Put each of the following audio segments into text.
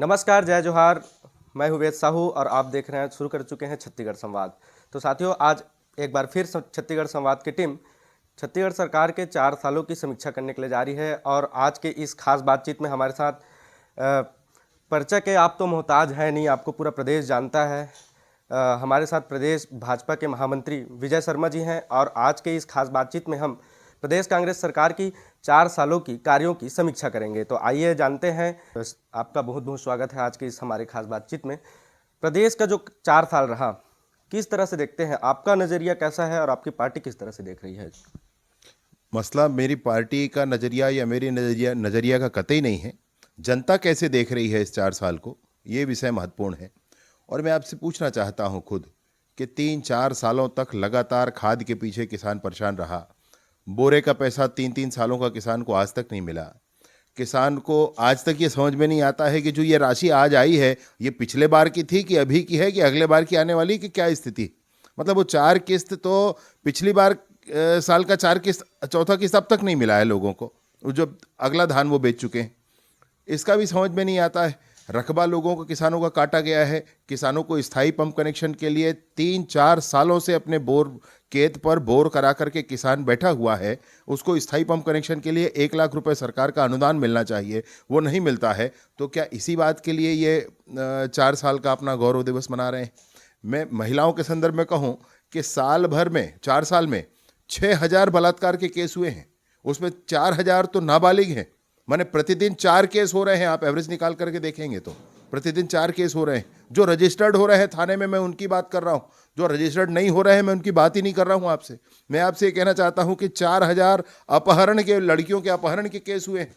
नमस्कार, जय जोहार। मैं हूँ वेद साहू और आप देख रहे हैं, शुरू कर चुके हैं छत्तीसगढ़ संवाद। तो साथियों, आज एक बार फिर छत्तीसगढ़ संवाद की टीम छत्तीसगढ़ सरकार के 4 सालों की समीक्षा करने के लिए जा रही है। और आज के इस खास बातचीत में हमारे साथ परिचय के आप तो मोहताज हैं नहीं, आपको पूरा प्रदेश जानता है। हमारे साथ प्रदेश भाजपा के महामंत्री विजय शर्मा जी हैं और आज के इस खास बातचीत में हम प्रदेश कांग्रेस सरकार की 4 सालों की कार्यों की समीक्षा करेंगे। तो आइए जानते हैं। आपका बहुत बहुत स्वागत है आज के इस हमारे खास बातचीत में। प्रदेश का जो 4 साल रहा, किस तरह से देखते हैं, आपका नज़रिया कैसा है और आपकी पार्टी किस तरह से देख रही है? मसला मेरी पार्टी का नज़रिया या मेरी नज़रिया का कतई नहीं है। जनता कैसे देख रही है इस 4 साल को, ये विषय महत्वपूर्ण है। और मैं आपसे पूछना चाहता हूँ खुद कि 3-4 सालों तक लगातार खाद के पीछे किसान परेशान रहा। बोरे का पैसा 3-3 सालों का किसान को आज तक नहीं मिला। किसान को आज तक ये समझ में नहीं आता है कि जो ये राशि आज आई है, ये पिछले बार की थी कि अभी की है कि अगले बार की आने वाली, कि क्या स्थिति। मतलब वो 4 किस्त तो पिछली बार साल का 4 किस्त, चौथा किस्त अब तक नहीं मिला है लोगों को, जो अगला धान वो बेच चुके हैं। इसका भी समझ में नहीं आता है। रकबा लोगों को, किसानों का काटा गया है। किसानों को स्थायी पंप कनेक्शन के लिए 3-4 सालों से अपने बोर खेत पर बोर करा करके किसान बैठा हुआ है। उसको स्थायी पंप कनेक्शन के लिए 1 लाख रुपए सरकार का अनुदान मिलना चाहिए, वो नहीं मिलता है। तो क्या इसी बात के लिए ये 4 साल का अपना गौरव दिवस मना रहे हैं? मैं महिलाओं के संदर्भ में कहूँ कि साल भर में 4 साल में 6,000 बलात्कार के केस हुए हैं, उसमें 4,000 तो नाबालिग हैं। माने प्रतिदिन 4 केस हो रहे हैं। आप एवरेज निकाल करके देखेंगे तो प्रतिदिन 4 केस हो रहे हैं। जो रजिस्टर्ड हो रहे हैं थाने में, मैं उनकी बात कर रहा हूँ। जो रजिस्टर्ड नहीं हो रहे हैं, मैं उनकी बात ही नहीं कर रहा हूँ आपसे। मैं आपसे ये कहना चाहता हूँ कि 4,000 अपहरण के, लड़कियों के अपहरण के केस हुए हैं,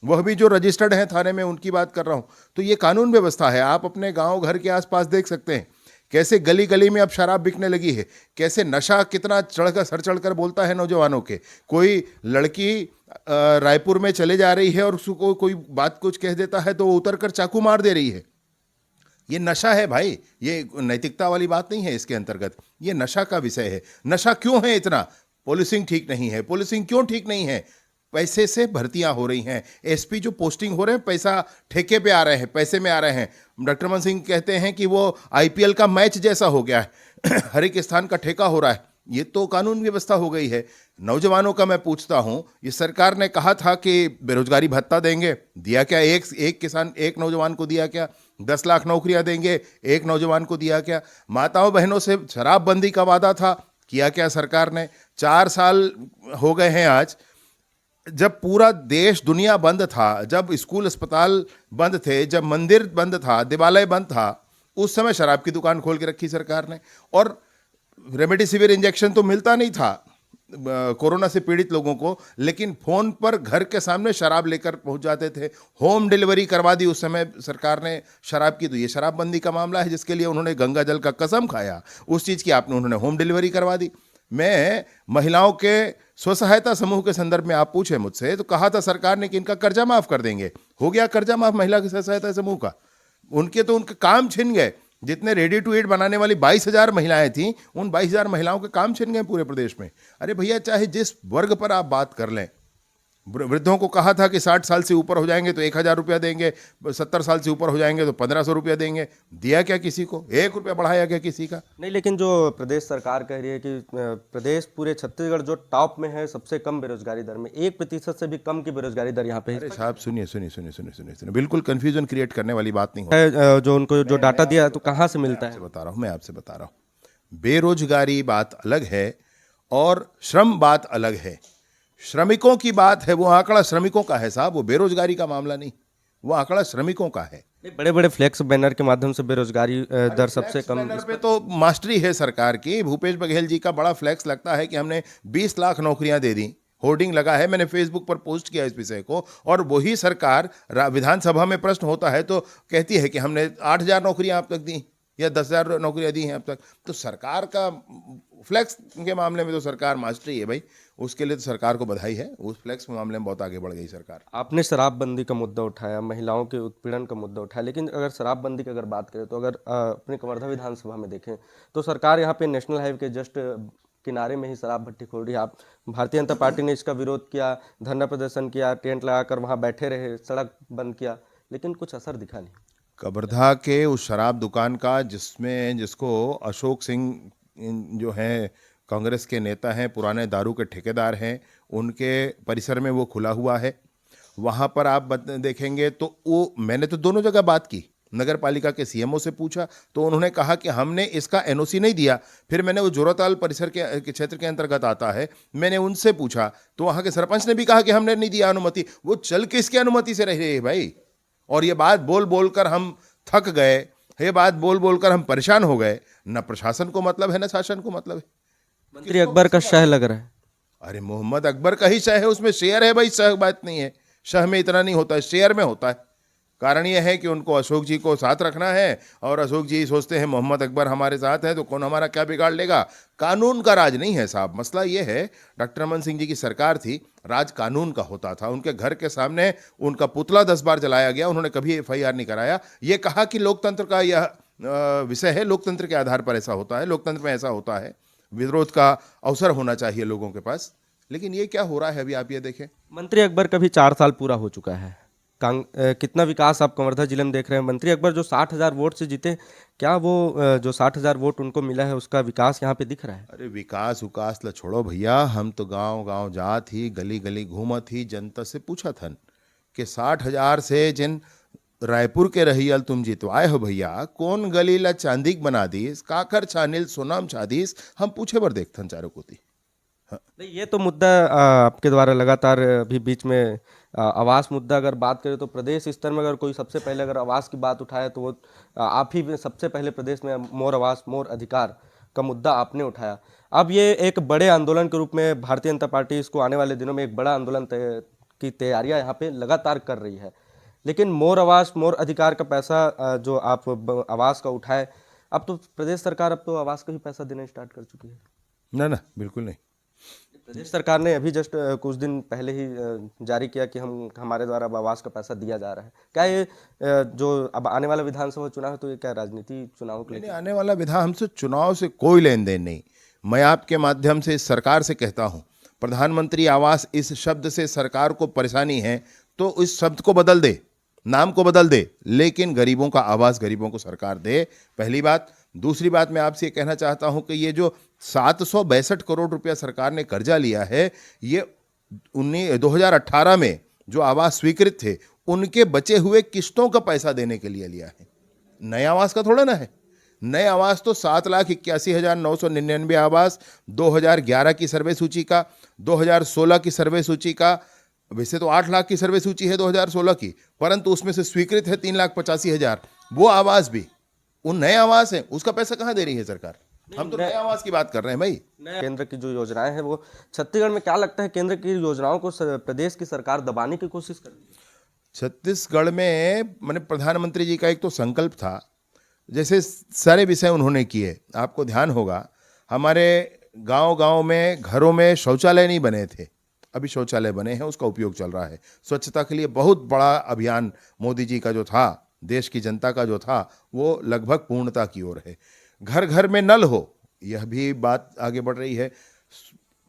वह भी जो रजिस्टर्ड हैं थाने में, उनकी बात कर रहा हूँ। तो ये कानून व्यवस्था है। आप अपने गाँव घर के आसपास देख सकते हैं कैसे गली गली में अब शराब बिकने लगी है, कैसे नशा कितना चढ़कर सर चढ़कर बोलता है नौजवानों के। कोई लड़की रायपुर में चले जा रही है और उसको कोई बात कुछ कह देता है तो वो उतर कर चाकू मार दे रही है। ये नशा है भाई, ये नैतिकता वाली बात नहीं है। इसके अंतर्गत ये नशा का विषय है। नशा क्यों है इतना? पुलिसिंग ठीक नहीं है। पुलिसिंग क्यों ठीक नहीं है? पैसे से भर्तियां हो रही हैं। एसपी जो पोस्टिंग हो रहे हैं, पैसा ठेके पे आ रहे हैं, पैसे में आ रहे हैं। डॉक्टर मन सिंह कहते हैं कि वो आईपीएल का मैच जैसा हो गया है हर एक स्थान का ठेका हो रहा है। ये तो कानून व्यवस्था हो गई है। नौजवानों का मैं पूछता हूं, ये सरकार ने कहा था कि बेरोजगारी भत्ता देंगे, दिया क्या? एक किसान, एक नौजवान को दिया क्या? 10 लाख नौकरियां देंगे, एक नौजवान को दिया क्या? माताओं बहनों से शराबबंदी का वादा था, किया क्या सरकार ने? 4 साल हो गए हैं आज। जब पूरा देश दुनिया बंद था, जब स्कूल अस्पताल बंद थे, जब मंदिर बंद था, देवालय बंद था, उस समय शराब की दुकान खोल के रखी सरकार ने। और रेमडेसिविर इंजेक्शन तो मिलता नहीं था कोरोना से पीड़ित लोगों को, लेकिन फोन पर घर के सामने शराब लेकर पहुंच जाते थे। होम डिलीवरी करवा दी उस समय सरकार ने शराब की। तो ये शराबबंदी का मामला है जिसके लिए उन्होंने गंगा जल का कसम खाया, उस चीज़ की आपने उन्होंने होम डिलीवरी करवा दी। मैं महिलाओं के स्व सहायता समूह के संदर्भ में, आप पूछे मुझसे, तो कहा था सरकार ने कि इनका कर्जा माफ कर देंगे। हो गया कर्जा माफ महिला के स्व सहायता समूह का। उनके काम छिन गए। जितने रेडी टू ईट बनाने वाली 22,000 महिलाएं थीं, उन 22,000 महिलाओं के काम छिन गए पूरे प्रदेश में। अरे भैया, चाहे जिस वर्ग पर आप बात कर लें, वृद्धों को कहा था कि 60 साल से ऊपर हो जाएंगे तो 1,000 रुपया देंगे, 70 साल से ऊपर हो जाएंगे तो 1,500 रुपया देंगे। दिया क्या किसी को? 1 रुपया बढ़ाया गया किसी का? नहीं, लेकिन जो प्रदेश सरकार कह रही है कि प्रदेश पूरे छत्तीसगढ़ जो टॉप में है सबसे कम बेरोजगारी दर में, 1% से भी कम की बेरोजगारी दर यहाँ पे है। अरे साहब, सुनिए, बिल्कुल कंफ्यूजन क्रिएट करने वाली बात नहीं जो उनको जो डाटा दिया है तो कहाँ से मिलता है? मैं आपसे बता रहा हूँ। बेरोजगारी बात अलग है और श्रम बात अलग है। श्रमिकों की बात है, वो आंकड़ा श्रमिकों का है साहब, वो बेरोजगारी का मामला नहीं, वो आंकड़ा श्रमिकों का है। बड़े बड़े फ्लेक्स बैनर के माध्यम से बेरोजगारी दर सबसे कम। बैनर पे तो मास्टरी है सरकार की। भूपेश बघेल जी का बड़ा फ्लेक्स लगता है कि हमने 20 लाख नौकरियां दे दी। होर्डिंग लगा है, मैंने फेसबुक पर पोस्ट किया इस विषय को। और वही सरकार विधानसभा में प्रश्न होता है तो कहती है कि हमने 8,000 नौकरियां अब तक दी या 10,000 नौकरियां दी हैं अब तक। तो सरकार का फ्लेक्स के मामले में तो सरकार मास्टरी है भाई, उसके लिए तो सरकार को बधाई है। उस फ्लेक्स के मामले में बहुत आगे बढ़ गई सरकार। आपने शराबबंदी का मुद्दा उठाया, महिलाओं के उत्पीड़न का मुद्दा उठाया, लेकिन अगर शराबबंदी की अगर बात करें तो अगर अपने कवर्धा विधानसभा में देखें तो सरकार यहाँ पे नेशनल हाईवे के जस्ट किनारे में ही शराब भट्टी खोल रही है। आप भारतीय जनता पार्टी ने इसका विरोध किया, धरना प्रदर्शन किया, टेंट लगाकर वहाँ बैठे रहे, सड़क बंद किया, लेकिन कुछ असर दिखा नहीं। कवर्धा के उस शराब दुकान का जिसको अशोक सिंह जो हैं कांग्रेस के नेता हैं, पुराने दारू के ठेकेदार हैं, उनके परिसर में वो खुला हुआ है। वहाँ पर आप देखेंगे तो वो मैंने तो दोनों जगह बात की। नगर पालिका के सीएमओ से पूछा तो उन्होंने कहा कि हमने इसका एनओसी नहीं दिया। फिर मैंने वो जोराताल परिसर के क्षेत्र के अंतर्गत आता है, मैंने उनसे पूछा तो वहाँ के सरपंच ने भी कहा कि हमने नहीं दिया अनुमति। वो चल किसकी अनुमति से रह रही है भाई? और ये बात बोल बोल कर हम थक गए, ये बात बोल बोल कर हम परेशान हो गए। न प्रशासन को मतलब है न शासन को मतलब है। मंत्री अकबर का शह लग रहा है। अरे मोहम्मद अकबर का ही शह है, उसमें शेयर है भाई, शह बात नहीं है। शह में इतना नहीं होता है, शेयर में होता है। कारण यह है कि उनको अशोक जी को साथ रखना है और अशोक जी सोचते हैं मोहम्मद अकबर हमारे साथ है तो कौन हमारा क्या बिगाड़ लेगा। कानून का राज नहीं है साहब। मसला यह है, डॉक्टर रमन सिंह जी की सरकार थी, राज कानून का होता था। उनके घर के सामने उनका पुतला 10 बार जलाया गया, उन्होंने कभी एफआईआर नहीं कराया। ये कहा कि लोकतंत्र का यह विषय है, लोकतंत्र के आधार पर ऐसा होता है, लोकतंत्र में ऐसा होता है, विरोध का अवसर होना चाहिए लोगों के पास। लेकिन ये क्या हो रहा है अभी आप ये देखें। मंत्री अकबर का भी 4 साल पूरा हो चुका है। कितना विकास आप कवर्धा जिले में देख रहे हैं? मंत्री अकबर जो 60,000 वोट से जीते, क्या वो जो 60,000 वोट उनको मिला है उसका विकास यहाँ पे दिख रहा है? अरे विकास उकास ला छोड़ो भैया, हम तो गांव गांव जात ही, गली गली घूमत ही, जनता से पूछा थन कि 60,000 से जिन रायपुर के रहियल तुम जितवाए हो भैया, कौन गली ला चांदीक बना दीस, काकर छानिल सोनाम छादीस, हम पूछे बर देखथन चारों कोती। नहीं, ये तो मुद्दा आपके द्वारा लगातार अभी बीच में आवास मुद्दा अगर बात करें तो प्रदेश स्तर में अगर कोई सबसे पहले अगर आवास की बात उठाए तो वो आप ही सबसे पहले प्रदेश में मोर आवास मोर अधिकार का मुद्दा आपने उठाया। अब ये एक बड़े आंदोलन के रूप में भारतीय जनता पार्टी इसको आने वाले दिनों में एक बड़ा आंदोलन की तैयारियां यहाँ पे लगातार कर रही है। लेकिन मोर आवास मोर अधिकार का पैसा जो आप आवास का उठाए, अब तो प्रदेश सरकार अब तो आवास का ही पैसा देना स्टार्ट कर चुकी है। ना ना बिल्कुल नहीं। प्रदेश सरकार ने अभी जस्ट कुछ दिन पहले ही जारी किया कि हमारे द्वारा अब आवास का पैसा दिया जा रहा है। क्या ये जो अब आने वाला विधानसभा चुनाव है तो ये क्या राजनीति चुनाव को नहीं, लेकर? आने वाला विधान हमसे चुनाव से कोई लेन देन नहीं। मैं आपके माध्यम से इस सरकार से कहता हूं, प्रधानमंत्री आवास इस शब्द से सरकार को परेशानी है तो इस शब्द को बदल दे, नाम को बदल दे, लेकिन गरीबों का आवास गरीबों को सरकार दे, पहली बात। दूसरी बात मैं आपसे ये कहना चाहता हूं कि ये जो 762 करोड़ रुपया सरकार ने कर्जा लिया है, ये 2018 में जो आवास स्वीकृत थे उनके बचे हुए किस्तों का पैसा देने के लिए लिया है, नए आवास का थोड़ा ना है। नए आवास तो 7,81,999 आवास 2011 की सर्वे सूची का, 2016 की सर्वे सूची का, वैसे तो 8 लाख की सर्वे सूची है 2016 की, परंतु उसमें से स्वीकृत है 3,85,000। वो आवास भी उन नए आवास है, उसका पैसा कहाँ दे रही है सरकार? हम तो नए आवास की बात कर रहे हैं भाई। केंद्र की जो योजनाएं हैं वो छत्तीसगढ़ में, क्या लगता है केंद्र की योजनाओं को प्रदेश की सरकार दबाने की कोशिश कर रही है? छत्तीसगढ़ में मैंने प्रधानमंत्री जी का एक तो संकल्प था, जैसे सारे विषय उन्होंने किए, आपको ध्यान होगा हमारे गांव गांव में घरों में शौचालय नहीं बने थे, अभी शौचालय बने हैं, उसका उपयोग चल रहा है। स्वच्छता के लिए बहुत बड़ा अभियान मोदी जी का जो था, देश की जनता का जो था, वो लगभग पूर्णता की ओर है। घर घर में नल हो, यह भी बात आगे बढ़ रही है।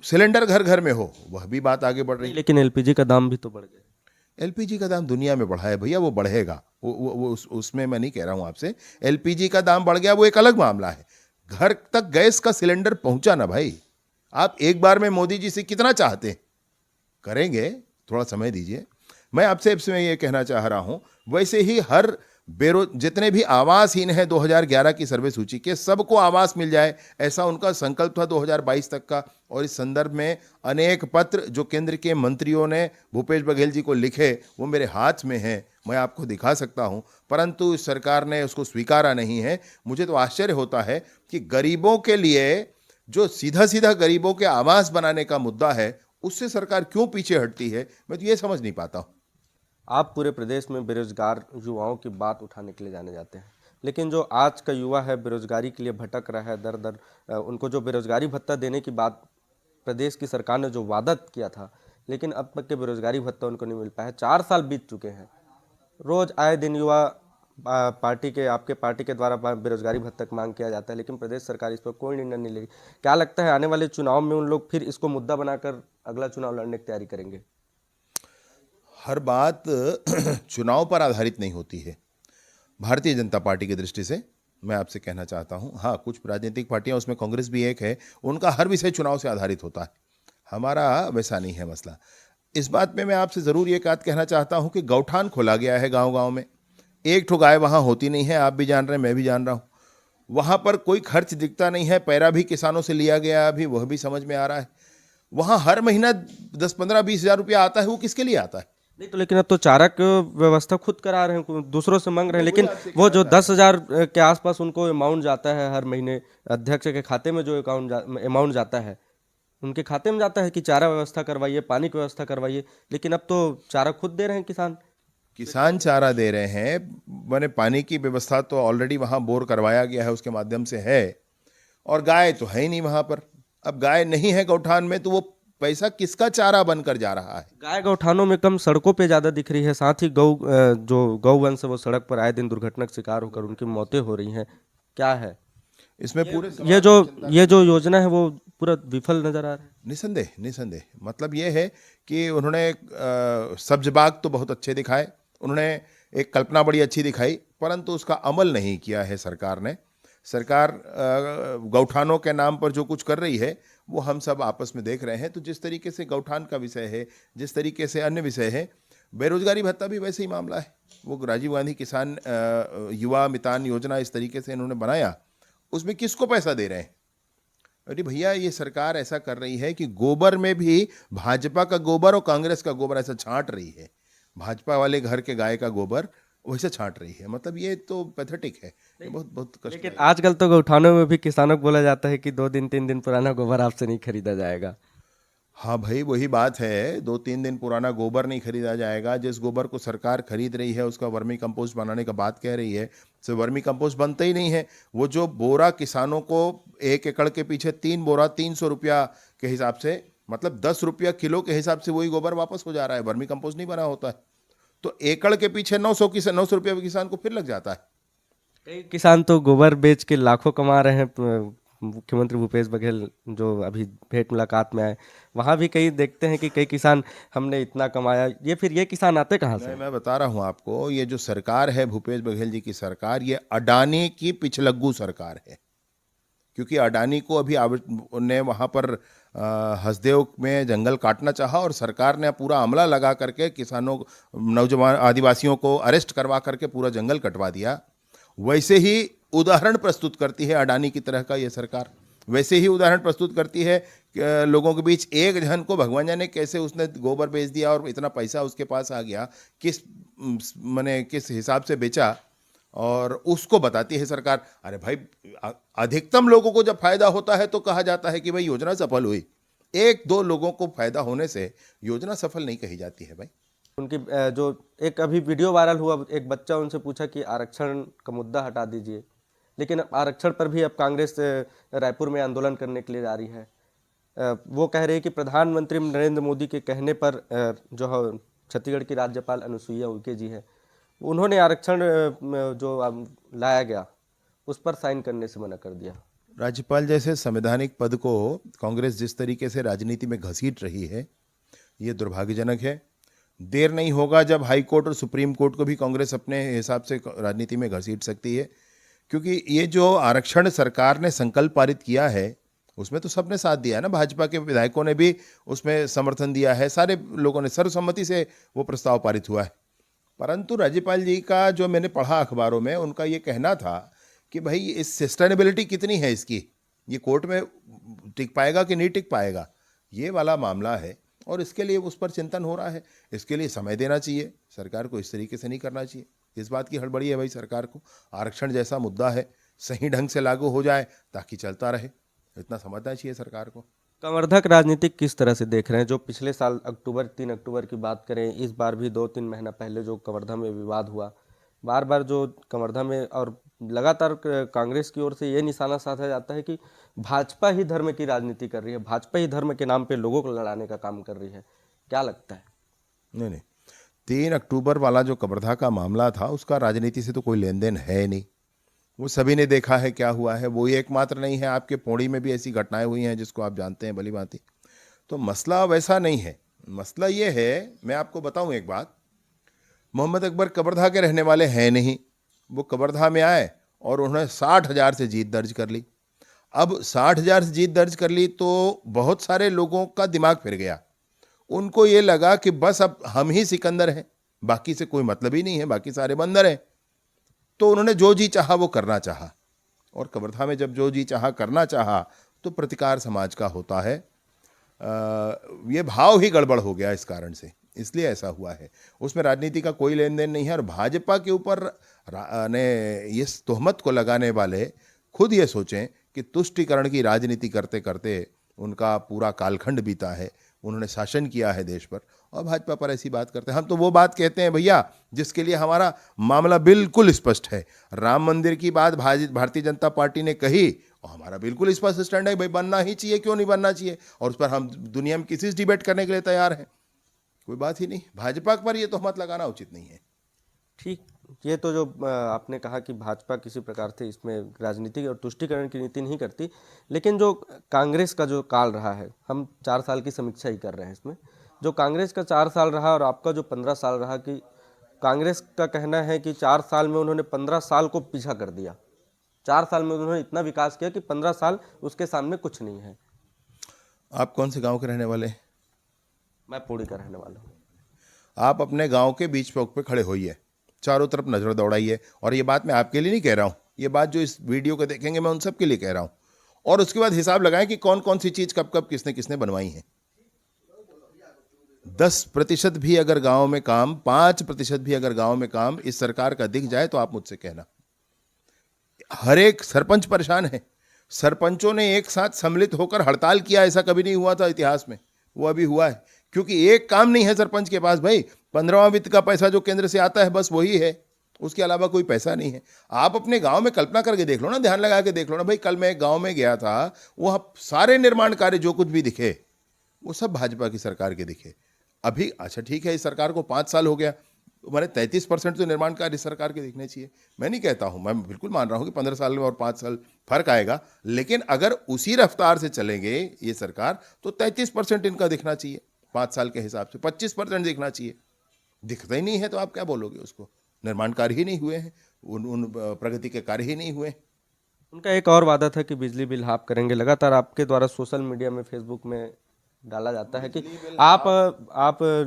सिलेंडर घर घर में हो, वह भी बात आगे बढ़ रही है। लेकिन एलपीजी का दाम भी तो बढ़ गया। एलपीजी का दाम दुनिया में बढ़ा है भैया, वो बढ़ेगा, उसमें मैं नहीं कह रहा हूं आपसे। एलपीजी का दाम बढ़ गया वो एक अलग मामला है। घर तक गैस का सिलेंडर पहुंचा ना भाई, आप एक बार में मोदी जी से कितना चाहते हैं? करेंगे, थोड़ा समय दीजिए। मैं आपसे इसमें ये कहना चाह रहा हूं, वैसे ही हर जितने भी आवासहीन हैं 2011 की सर्वे सूची के, सबको आवास मिल जाए, ऐसा उनका संकल्प था 2022 तक का। और इस संदर्भ में अनेक पत्र जो केंद्र के मंत्रियों ने भूपेश बघेल जी को लिखे, वो मेरे हाथ में हैं, मैं आपको दिखा सकता हूं, परंतु इस सरकार ने उसको स्वीकारा नहीं है। मुझे तो आश्चर्य होता है कि गरीबों के लिए जो सीधा सीधा गरीबों के आवास बनाने का मुद्दा है, उससे सरकार क्यों पीछे हटती है, मैं तो ये समझ नहीं पाता हूं। आप पूरे प्रदेश में बेरोजगार युवाओं की बात उठाने के लिए जाने जाते हैं, लेकिन जो आज का युवा है बेरोजगारी के लिए भटक रहा है दर दर, उनको जो बेरोजगारी भत्ता देने की बात प्रदेश की सरकार ने जो वादा किया था, लेकिन अब तक के बेरोजगारी भत्ता उनको नहीं मिल पाया। 4 साल बीत चुके हैं, रोज आए दिन युवा आपके पार्टी के द्वारा बेरोजगारी भत्ता की मांग किया जाता है, लेकिन प्रदेश सरकार इस पर कोई निर्णय नहीं ले रही। क्या लगता है आने वाले चुनाव में उन लोग फिर इसको मुद्दा बनाकर अगला चुनाव लड़ने की तैयारी करेंगे? हर बात चुनाव पर आधारित नहीं होती है। भारतीय जनता पार्टी की दृष्टि से मैं आपसे कहना चाहता हूँ, हाँ कुछ राजनीतिक पार्टियां, उसमें कांग्रेस भी एक है, उनका हर विषय चुनाव से आधारित होता है। हमारा वैसा नहीं है मसला। इस बात में मैं आपसे ज़रूर ये बात कहना चाहता हूँ कि गौठान खोला गया है गांव-गांव में। एक ठो गाय वहाँ होती नहीं है, आप भी जान रहे हैं, मैं भी जान रहा हूँ। वहाँ पर कोई खर्च दिखता नहीं है, पैरा भी किसानों से लिया गया अभी, वह भी समझ में आ रहा है। वहाँ हर महीना 10-15-20 हज़ार रुपया आता है, वो किसके लिए आता है? नहीं तो लेकिन अब तो चारा की व्यवस्था खुद करा रहे हैं, दूसरों से मांग रहे हैं, मैं वही लेकिन आपसे वो कहना जो चाह रहा 10,000 के आसपास उनको अमाउंट जाता है हर महीने, अध्यक्ष के खाते में जो अमाउंट जाता है, उनके खाते में जाता है कि चारा व्यवस्था करवाइए, पानी की व्यवस्था करवाइए, लेकिन अब तो चारा खुद दे रहे हैं किसान। किसान चारा दे रहे हैं, मैंने पानी की व्यवस्था तो ऑलरेडी वहाँ बोर करवाया गया है, उसके माध्यम से है। और गाय तो है ही नहीं वहाँ पर। अब गाय नहीं है गौठान में, तो वो पैसा किसका चारा बनकर जा रहा है? गाय गौठानों में कम, सड़कों पे ज्यादा दिख रही है, साथ ही जो गौवंश है वो सड़क पर आए दिन दुर्घटना का शिकार होकर उनकी मौतें हो रही हैं। क्या है इसमें पूरे ये समाज जो को चिंता ये जो योजना है वो पूरा विफल नजर आ रहा है। निसंदेह निसंदेह, मतलब ये है कि उन्होंने सब्ज बाग तो बहुत अच्छे दिखाए, उन्होंने एक कल्पना बड़ी अच्छी दिखाई, परंतु उसका अमल नहीं किया है सरकार ने। सरकार गौठानों के नाम पर जो कुछ कर रही है वो हम सब आपस में देख रहे हैं। तो जिस तरीके से गौठान का विषय है, जिस तरीके से अन्य विषय है, बेरोजगारी भत्ता भी वैसे ही मामला है। वो राजीव गांधी किसान युवा मितान योजना इस तरीके से इन्होंने बनाया, उसमें किसको पैसा दे रहे हैं? अरे भैया, ये सरकार ऐसा कर रही है कि गोबर में भी भाजपा का गोबर और कांग्रेस का गोबर ऐसा छांट रही है। भाजपा वाले घर के गाय का गोबर वैसे छांट रही है। मतलब ये तो पैथेटिक है, ये बहुत बहुत लेकिन कष्ट। आजकल तो गौठानों में भी किसानों को बोला जाता है कि 2 दिन 3 दिन पुराना गोबर आपसे नहीं खरीदा जाएगा। हाँ भाई, वही बात है, 2-3 दिन पुराना गोबर नहीं खरीदा जाएगा। जिस गोबर को सरकार खरीद रही है उसका वर्मी कंपोस्ट बनाने का बात कह रही है, तो वर्मी कंपोस्ट बनता ही नहीं है। वो जो बोरा किसानों को 1 एकड़ के पीछे 3 बोरा 300 रुपया के हिसाब से, मतलब 10 रुपया किलो के हिसाब से वही गोबर वापस हो जा रहा है, वर्मी कंपोस्ट नहीं बना होता है। तो एकड़ के पीछे 900 रुपया किसान को फिर लग जाता है। कई किसान तो गोबर बेच के लाखों कमा रहे हैं। मुख्यमंत्री भूपेश बघेल जो अभी भेंट मुलाकात में आए, वहां भी कई देखते हैं कि कई किसान, हमने इतना कमाया, ये किसान आते कहाँ से हैं? मैं बता रहा हूँ आपको, ये जो सरकार है भूपेश बघेल जी की सरकार, ये अडानी की पिछलग्गू सरकार है। क्योंकि अडानी को अभी ने वहाँ पर हसदेव में जंगल काटना चाहा और सरकार ने पूरा अमला लगा करके किसानों, नौजवान आदिवासियों को अरेस्ट करवा करके पूरा जंगल कटवा दिया। वैसे ही उदाहरण प्रस्तुत करती है अडानी की तरह का ये सरकार। वैसे ही उदाहरण प्रस्तुत करती है कि लोगों के बीच एक जन को भगवान जाने कैसे उसने गोबर बेच दिया और इतना पैसा उसके पास आ गया, किस हिसाब से बेचा, और उसको बताती है सरकार। अरे भाई, अधिकतम लोगों को जब फायदा होता है तो कहा जाता है कि भाई योजना सफल हुई। 1-2 लोगों को फायदा होने से योजना सफल नहीं कही जाती है भाई। उनकी जो एक अभी वीडियो वायरल हुआ, एक बच्चा उनसे पूछा कि आरक्षण का मुद्दा हटा दीजिए, लेकिन अब आरक्षण पर भी अब कांग्रेस रायपुर में आंदोलन करने के लिए जा रही है। वो कह रही है कि प्रधानमंत्री नरेंद्र मोदी के कहने पर जो छत्तीसगढ़ की राज्यपाल अनुसुईया उइके जी है, उन्होंने आरक्षण जो लाया गया उस पर साइन करने से मना कर दिया। राज्यपाल जैसे संवैधानिक पद को कांग्रेस जिस तरीके से राजनीति में घसीट रही है, ये दुर्भाग्यजनक है। देर नहीं होगा जब हाई कोर्ट और सुप्रीम कोर्ट को भी कांग्रेस अपने हिसाब से राजनीति में घसीट सकती है। क्योंकि ये जो आरक्षण सरकार ने संकल्प पारित किया है, उसमें तो सबने साथ दिया है ना। भाजपा के विधायकों ने भी उसमें समर्थन दिया है, सारे लोगों ने सर्वसम्मति से वो प्रस्ताव पारित हुआ है। परंतु राज्यपाल जी का जो मैंने पढ़ा अखबारों में, उनका ये कहना था कि भाई इस सस्टेनेबिलिटी कितनी है इसकी, ये कोर्ट में टिक पाएगा कि नहीं टिक पाएगा, ये वाला मामला है। और इसके लिए उस पर चिंतन हो रहा है। इसके लिए समय देना चाहिए सरकार को, इस तरीके से नहीं करना चाहिए। इस बात की हड़बड़ी है भाई सरकार को। आरक्षण जैसा मुद्दा है, सही ढंग से लागू हो जाए ताकि चलता रहे, इतना समझना चाहिए सरकार को। कवर्धक राजनीति किस तरह से देख रहे हैं? जो पिछले साल 3 अक्टूबर की बात करें, इस बार भी 2-3 महीना पहले जो कवर्धा में विवाद हुआ, बार बार जो कवर्धा में, और लगातार कांग्रेस की ओर से ये निशाना साधा जाता है कि भाजपा ही धर्म की राजनीति कर रही है, भाजपा ही धर्म के नाम पे लोगों को लड़ाने का काम कर रही है। क्या लगता है? नहीं, 3 अक्टूबर वाला जो कवर्धा का मामला था, उसका राजनीति से तो कोई लेन देन है नहीं। वो सभी ने देखा है क्या हुआ है। वो एकमात्र नहीं है, आपके पौड़ी में भी ऐसी घटनाएं हुई हैं जिसको आप जानते हैं भली भांति। तो मसला वैसा नहीं है। मसला ये है, मैं आपको बताऊं एक बात, मोहम्मद अकबर कवर्धा के रहने वाले हैं नहीं, वो कवर्धा में आए और उन्होंने 60,000 से जीत दर्ज कर ली। अब 60,000 से जीत दर्ज कर ली तो बहुत सारे लोगों का दिमाग फिर गया। उनको ये लगा कि बस अब हम ही सिकंदर हैं, बाकी से कोई मतलब ही नहीं है, बाकी सारे बंदर हैं। तो उन्होंने जो जी चाहा वो करना चाहा, और कवर्धा में जब जो जी चाहा करना चाहा तो प्रतिकार समाज का होता है। ये भाव ही गड़बड़ हो गया इस कारण से, इसलिए ऐसा हुआ है। उसमें राजनीति का कोई लेन देन नहीं है। और भाजपा के ऊपर ने ये तोहमत को लगाने वाले खुद ये सोचें कि तुष्टीकरण की राजनीति करते करते उनका पूरा कालखंड बीता है, उन्होंने शासन किया है देश पर, और भाजपा पर ऐसी बात करते हैं। हम तो वो बात कहते हैं भैया जिसके लिए हमारा मामला बिल्कुल स्पष्ट है। राम मंदिर की बात भारतीय जनता पार्टी ने कही और हमारा बिल्कुल स्पष्ट स्टैंड है, भाई बनना ही चाहिए, क्यों नहीं बनना चाहिए, और उस पर हम दुनिया में किसी से डिबेट करने के लिए तैयार हैं। कोई बात ही नहीं। भाजपा पर ये तोहमत लगाना उचित नहीं है। ठीक, ये तो जो आपने कहा कि भाजपा किसी प्रकार से इसमें राजनीति और तुष्टीकरण की नीति नहीं करती, लेकिन जो कांग्रेस का जो काल रहा है, हम 4 साल की समीक्षा ही कर रहे हैं इसमें, जो कांग्रेस का 4 साल रहा और आपका जो 15 साल रहा, कि कांग्रेस का कहना है कि 4 साल में उन्होंने 15 साल को पीछा कर दिया। 4 साल में उन्होंने इतना विकास किया कि 15 साल उसके सामने कुछ नहीं है। आप कौन से गांव के रहने वाले? मैं पौड़ी का रहने वाला हूँ। आप अपने गांव के बीच चौक पे खड़े होइए, चारों तरफ नजर दौड़ाइए, और ये बात मैं आपके लिए नहीं कह रहा हूँ, ये बात जो इस वीडियो को देखेंगे मैं उन सब के लिए कह रहा हूँ। और उसके बाद हिसाब लगाएं कि कौन कौन सी चीज कब कब किसने किसने बनवाई है। 10% भी अगर गांव में काम, 5% भी अगर गांव में काम इस सरकार का दिख जाए तो आप मुझसे कहना। हर एक सरपंच परेशान है। सरपंचों ने एक साथ सम्मिलित होकर हड़ताल किया, ऐसा कभी नहीं हुआ था इतिहास में, वो अभी हुआ है। क्योंकि एक काम नहीं है सरपंच के पास, भाई 15वां वित्त का पैसा जो केंद्र से आता है बस वही है, उसके अलावा कोई पैसा नहीं है। आप अपने गांव में कल्पना करके देख लो ना, ध्यान लगा के देख लो ना भाई। कल मैं एक गांव में गया था, वहां सारे निर्माण कार्य जो कुछ भी दिखे वो सब भाजपा की सरकार के दिखे। अभी अच्छा ठीक है, इस सरकार को 5 साल हो गया, हमारे 33% तो निर्माण कार्य इस सरकार के दिखने चाहिए। मैं नहीं कहता हूं, मैं बिल्कुल मान रहा हूं कि 15 साल में और 5 साल फर्क आएगा, लेकिन अगर उसी रफ्तार से चलेंगे ये सरकार तो 33% इनका दिखना चाहिए। 5 साल के हिसाब से 25% दिखना चाहिए। दिखता ही नहीं है तो आप क्या बोलोगे उसको? निर्माण कार्य ही नहीं हुए हैं, उन प्रगति के कार्य ही नहीं हुए। उनका एक और वादा था कि बिजली बिल हाफ करेंगे। लगातार आपके द्वारा सोशल मीडिया में, फेसबुक में डाला जाता है कि आप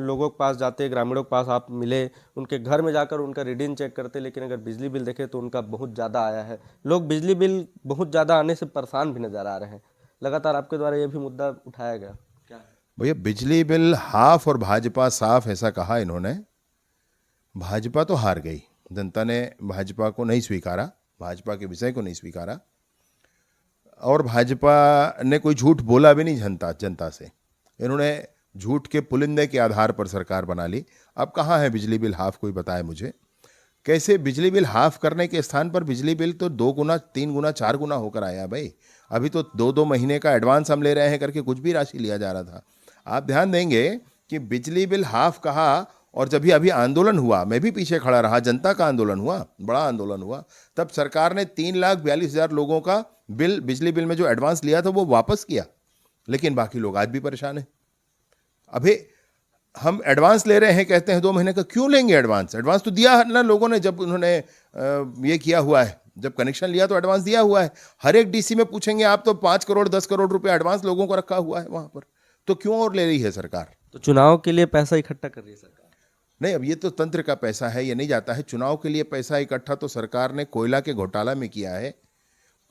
लोगों के पास जाते, ग्रामीणों के पास आप मिले, उनके घर में जाकर उनका रीडिंग चेक करते, लेकिन अगर बिजली बिल देखें तो उनका बहुत ज़्यादा आया है। लोग बिजली बिल बहुत ज़्यादा आने से परेशान भी नज़र आ रहे हैं। लगातार आपके द्वारा ये भी मुद्दा उठाया गया। क्या भैया बिजली बिल हाफ और भाजपा साफ, ऐसा कहा इन्होंने। भाजपा तो हार गई, जनता ने भाजपा को नहीं स्वीकारा, भाजपा के विषय को नहीं स्वीकारा, और भाजपा ने कोई झूठ बोला भी नहीं जनता से। इन्होंने झूठ के पुलिंदे के आधार पर सरकार बना ली। अब कहाँ है बिजली बिल हाफ, कोई बताए मुझे। कैसे बिजली बिल हाफ करने के स्थान पर बिजली बिल तो 2 गुना, 3 गुना, 4 गुना होकर आया भाई। अभी तो 2-2 महीने का एडवांस हम ले रहे हैं करके कुछ भी राशि लिया जा रहा था। आप ध्यान देंगे कि बिजली बिल हाफ कहा, और जब भी अभी आंदोलन हुआ, मैं भी पीछे खड़ा रहा, जनता का आंदोलन हुआ, बड़ा आंदोलन हुआ, तब सरकार ने 3,42,000 लोगों का बिल, बिजली बिल में जो एडवांस लिया था वो वापस किया। लेकिन बाकी लोग आज भी परेशान हैं। अभी हम एडवांस ले रहे हैं, कहते हैं 2 महीने का, क्यों लेंगे एडवांस? एडवांस तो दिया ना लोगों ने, जब उन्होंने ये किया हुआ है, जब कनेक्शन लिया तो एडवांस दिया हुआ है। हर एक डीसी में पूछेंगे आप तो 5 करोड़ 10 करोड़ रुपए एडवांस लोगों को रखा हुआ है वहां पर। तो क्यों और ले रही है सरकार? तो चुनाव के लिए पैसा इकट्ठा कर रही है सरकार? नहीं, अब ये तो तंत्र का पैसा है, ये नहीं जाता है चुनाव के लिए। पैसा इकट्ठा तो सरकार ने कोयला के घोटाला में किया है।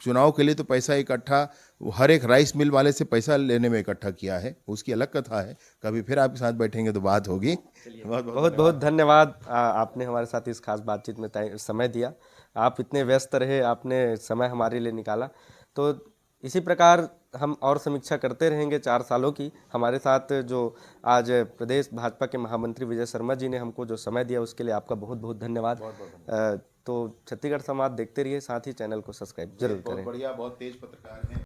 चुनाव के लिए तो पैसा इकट्ठा हर एक राइस मिल वाले से पैसा लेने में इकट्ठा किया है, उसकी अलग कथा है। कभी फिर आपके साथ बैठेंगे तो बात होगी। बहुत बहुत धन्यवाद, आपने हमारे साथ इस खास बातचीत में समय दिया। आप इतने व्यस्त रहे, आपने समय हमारे लिए निकाला। तो इसी प्रकार हम और समीक्षा करते रहेंगे 4 सालों की। हमारे साथ जो आज प्रदेश भाजपा के महामंत्री विजय शर्मा जी ने हमको जो समय दिया, उसके लिए आपका बहुत बहुत धन्यवाद। तो छत्तीसगढ़ संवाद देखते रहिए, साथ ही चैनल को सब्सक्राइब जरूर करें। बढ़िया, बहुत तेज पत्रकार हैं।